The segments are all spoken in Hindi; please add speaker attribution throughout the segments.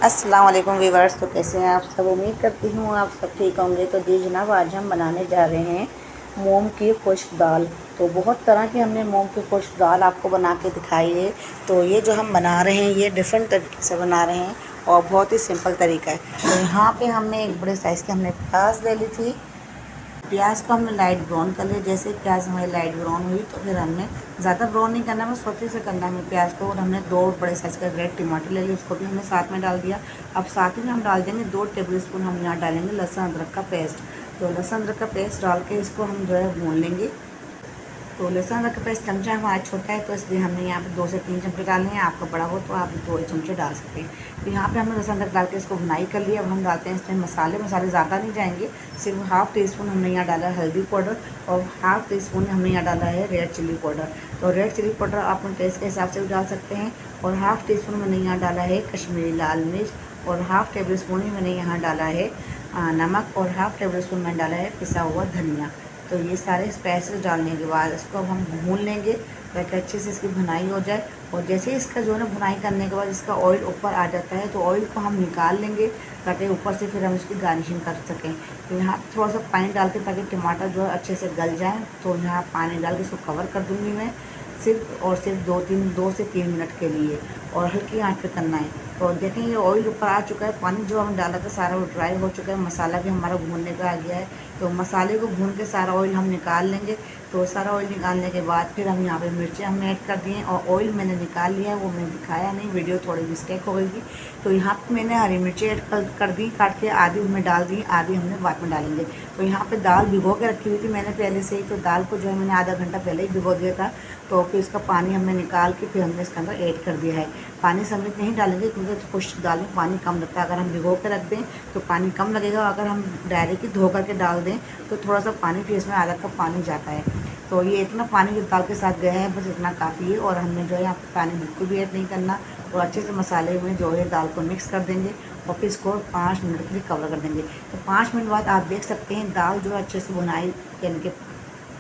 Speaker 1: अस्सलाम वालेकुम वीवर्स। तो कैसे हैं आप सब? उम्मीद करती हूँ आप सब ठीक होंगे। तो जी जनाब, आज हम बनाने जा रहे हैं मूंग की खुश्क दाल। तो बहुत तरह की हमने मूंग की खुश्क दाल आपको बना के दिखाई है। तो ये जो हम बना रहे हैं ये डिफरेंट तरीके से बना रहे हैं और बहुत ही सिंपल तरीका है। तो यहाँ पे हमने एक बड़े साइज़ की हमने प्याज ले ली थी। प्याज को हमने लाइट ब्राउन कर लिया। जैसे प्याज हमारी लाइट ब्राउन हुई तो फिर हमने ज़्यादा ब्राउन नहीं करना, बस छोटे से करना है प्याज को। और हमने 2 बड़े साइज़ का रेड टमाटर ले लिया, उसको भी हमने साथ में डाल दिया। अब साथ में हम डाल देंगे 2 टेबल स्पून हम यहाँ डालेंगे लहसुन अदरक का पेस्ट। तो लहसुन अदरक का पेस्ट डाल के इसको हम जो है भून लेंगे। तो लहसुन अदरक का पेस्ट चमचा हमारा छोटा है तो इसलिए हमने यहाँ पे 2 से 3 चमचे डालने हैं। आपका बड़ा हो तो आप 2 चमचे डाल सकते हैं। तो यहाँ पे हमने लहसुन अदरक डाल के इसको भुनाई कर लिया। अब हम डालते हैं इसमें मसाले ज़्यादा नहीं जाएंगे। सिर्फ हाफ़ टी स्पून हमने यहाँ डाला है हल्दी पाउडर और हाफ़ टी स्पून हमने यहाँ डाला है रेड चिली पाउडर। तो रेड चिली पाउडर आप अपने टेस्ट के हिसाब से भी डाल सकते हैं। और हाफ़ टी स्पून मैंने यहाँ डाला है कश्मीरी लाल मिर्च और हाफ़ टेबल स्पून ही मैंने यहाँ डाला है नमक और हाफ़ टेबल स्पून मैंने डाला है पिसा हुआ धनिया। तो ये सारे स्पाइसेस डालने के बाद इसको अब हम भून लेंगे ताकि अच्छे से इसकी भुनाई हो जाए। और जैसे ही इसका जो है ना भुनाई करने के बाद इसका ऑयल ऊपर आ जाता है तो ऑयल को हम निकाल लेंगे ताकि ऊपर से फिर हम इसकी गार्निशिंग कर सकें। तो यहाँ थोड़ा सा पानी डाल के ताकि टमाटर जो है अच्छे से गल जाए। तो यहाँ पानी डाल के इसको कवर कर दूँगी मैं सिर्फ 2 से 3 मिनट के लिए और हल्की आंच पे करना है। तो देखें ये ऑयल ऊपर आ चुका है, पानी जो हमने डाला था सारा वो ड्राई हो चुका है, मसाला भी हमारा भूनने का आ गया है। तो मसाले को भून के सारा ऑयल हम निकाल लेंगे। तो सारा ऑयल निकालने के बाद फिर हम यहाँ पे मिर्चें हमने ऐड कर दी हैं और ऑयल मैंने निकाल लिया है, वो मैंने दिखाया नहीं, वीडियो थोड़ी मिस्टेक हो गई थी। तो यहाँ पे मैंने हरी मिर्चें ऐड कर दी काट के, आधी उसमें डाल दी, आधी हमने बाद में डालेंगे। तो यहाँ पे दाल भिगो के रखी हुई थी मैंने पहले से ही। तो दाल को जो है मैंने आधा घंटा पहले ही भिगो दिया था। तो फिर इसका पानी हमने निकाल के फिर हमने इसके अंदर ऐड कर दिया है। पानी समेत नहीं डालेंगे क्योंकि खुश्क दाल में पानी कम लगता है। अगर हम भिगो के रख दें तो पानी कम लगेगा, अगर हम डायरेक्ट धो करके डाल दें तो थोड़ा सा पानी फिर इसमें आधा कप पानी जाता है। तो ये इतना पानी जो दाल के साथ गया है बस इतना काफ़ी है। और हमने जो है यहाँ पे पानी बिल्कुल भी ऐड नहीं करना। और अच्छे से मसाले में जो है दाल को मिक्स कर देंगे और फिर इसको 5 मिनट के लिए कवर कर देंगे। तो 5 मिनट बाद आप देख सकते हैं दाल जो है अच्छे से भुनाई यानी कि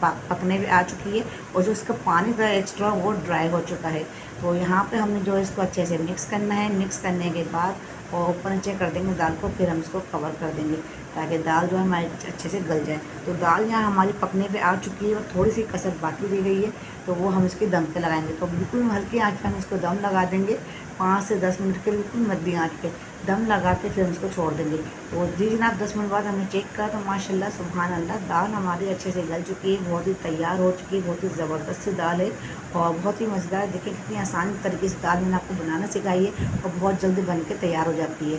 Speaker 1: पकने भी आ चुकी है और जो इसका पानी था एक्स्ट्रा वो ड्राई हो चुका है। तो यहाँ पे हमने जो है इसको अच्छे से मिक्स करना है। मिक्स करने के बाद और ऊपर नीचे कर देंगे दाल को, फिर हम इसको कवर कर देंगे ताकि दाल जो है हमारी अच्छे से गल जाए। तो दाल यहाँ हमारी पकने पे आ चुकी है और थोड़ी सी कसर बाकी रह गई है तो वो हम इसके दम पे लगाएंगे। तो बिल्कुल हल्की आंच पे हम इसको दम लगा देंगे 5 से 10 मिनट के बिल्कुल मध्यम आंच पे दम लगा के फिर हम इसको छोड़ देंगे। तो जी जनाब 10 मिनट बाद हमने चेक करा तो माशाल्लाह सुभान अल्लाह दाल हमारी अच्छे से गल चुकी है, बहुत ही तैयार हो चुकी है। बहुत ही ज़बरदस्त सी दाल है और बहुत ही मज़ेदार है। देखिए कितनी आसान तरीके से दाल मैंने आपको बनाना सिखाई है और बहुत जल्दी बन के तैयार हो जाती है।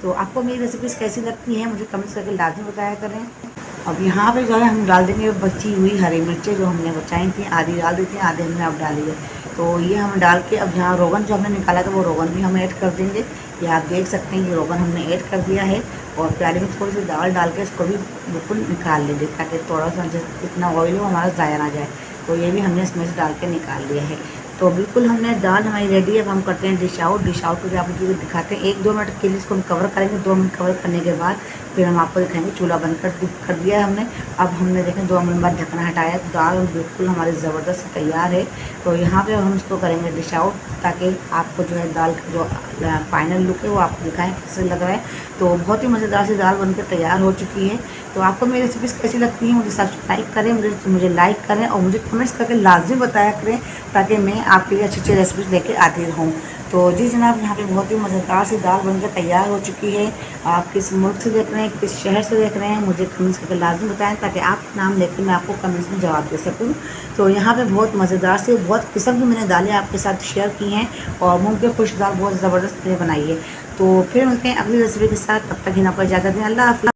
Speaker 1: तो आपको मेरी रेसिपीज़ कैसी लगती हैं मुझे कमेंट्स करके लाजमी बताया करें। अब यहाँ पे जो है हम डाल देंगे बची हुई हरी मिर्चें जो हमने बचाई थी, आधी डाल दी थी, आधी हमने अब डाली है। तो ये हम डाल के अब यहाँ रोगन जो हमने निकाला था वो रोगन भी हम ऐड कर देंगे। ये आप देख सकते हैं ये रोगन हमने ऐड कर दिया है और प्याली में थोड़ी सी दाल डाल के इसको भी बिल्कुल निकाल लेंगे ताकि थोड़ा सा जितना ऑयल हो हमारा ज़ाया ना जाए। तो ये भी हमने इसमें से डाल के निकाल लिया है। तो बिल्कुल हमने दाल हमारी रेडी है। अब हम करते हैं डिश आउट को भी आपको दिखाते हैं। 1-2 मिनट के लिए इसको हम कवर करेंगे। 2 मिनट कवर करने के बाद फिर हम आपको दिखाएंगे। चूल्हा बंद कर दिया है हमने। अब हमने देखें 2 मिनट बाद ढकना हटाया तो दाल बिल्कुल हमारी ज़बरदस्त तैयार है। तो यहाँ पे हम इसको करेंगे डिश आउट ताकि आपको जो है दाल का जो फाइनल लुक है वो आपको दिखाएं कैसे लग रहा है। तो बहुत ही मज़ेदार सी दाल बनकर तैयार हो चुकी है। तो आपको मेरी रेसिपीज़ कैसी लगती हैं मुझे सब्सक्राइब करें, मुझे लाइक करें और मुझे कमेंट्स करके लाजमी बताया करें ताकि मैं आपके लिए अच्छी अच्छी रेसिपीज़ लेके आती रहूँ। तो जी जनाब यहाँ पे बहुत ही मज़ेदार सी दाल बनकर तैयार हो चुकी है। आप किस मुल्क से देख रहे हैं, किस शहर से देख रहे हैं, मुझे कमेंट्स करके लाजमी बताएं ताकि आप नाम लेकर मैं आपको कमेंट्स में जवाब दे सकूँ। तो यहाँ पे बहुत मज़ेदार से बहुत किस्म की मैंने दालें आपके साथ शेयर की हैं और मूँग की खुश्क दाल बहुत ज़बरदस्त मैंने बनाई है। तो फिर मिलते हैं अगली रेसिपी के साथ, तब तक ही आपको इजाज़त दें। अल्लाह हाफ़िज़।